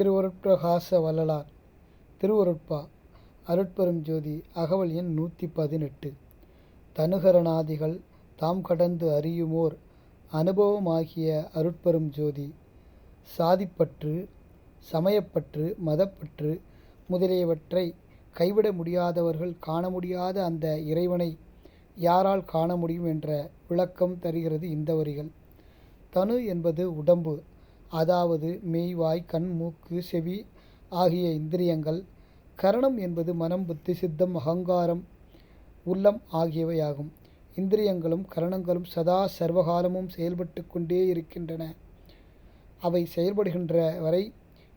திருவருட்பிரகாச வள்ளலார் திருவருட்பா அருட்பெரும் ஜோதி அகவல் எண் 118. தனுகரணாதிகள் தாம் கடந்து அறியுமோர் அனுபவமாகிய அருட்பெரும் ஜோதி. சாதிப்பற்று, சமயப்பற்று, மதப்பற்று முதலியவற்றை கைவிட முடியாதவர்கள் காண முடியாத அந்த இறைவனை யாரால் காண முடியும் என்ற விளக்கம் தருகிறது இந்த வரிகள். தனு என்பது உடம்பு, அதாவது மெய், வாய், கண், மூக்கு, செவி ஆகிய இந்திரியங்கள். கரணம் என்பது மனம், புத்தி, சித்தம், அகங்காரம், உள்ளம் ஆகியவையாகும். இந்திரியங்களும் கரணங்களும் சதா சர்வகாலமும் செயல்பட்டு கொண்டே இருக்கின்றன. அவை செயல்படுகின்ற வரை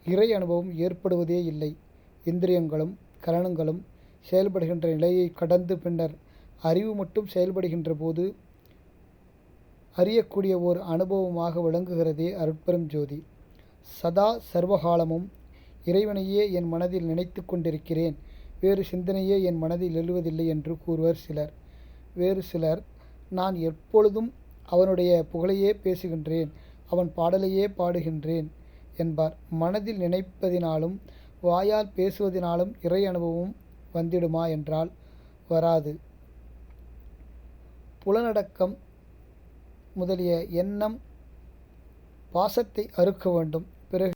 இறை அனுபவம் ஏற்படுவதே இல்லை. இந்திரியங்களும் கரணங்களும் செயல்படுகின்ற நிலையை கடந்து பின்னர் அறிவு மட்டும் செயல்படுகின்ற போது அறியக்கூடிய ஓர் அனுபவமாக விளங்குகிறதே அருட்பெரும் ஜோதி. சதா சர்வகாலமும் இறைவனையே என் மனதில் நினைத்து கொண்டிருக்கிறேன், வேறு சிந்தனையே என் மனதில் எழுவதில்லை என்று கூறுவர் சிலர். வேறு சிலர் நான் எப்பொழுதும் அவனுடைய புகழையே பேசுகின்றேன், அவன் பாடலையே பாடுகின்றேன் என்பார். மனதில் நினைப்பதினாலும் வாயால் பேசுவதினாலும் இறை அனுபவம் வந்திடுமா என்றால் வராது. புலனடக்கம் முதலிய எண்ணம் பாசத்தை அறுக்க வேண்டும். பிறகு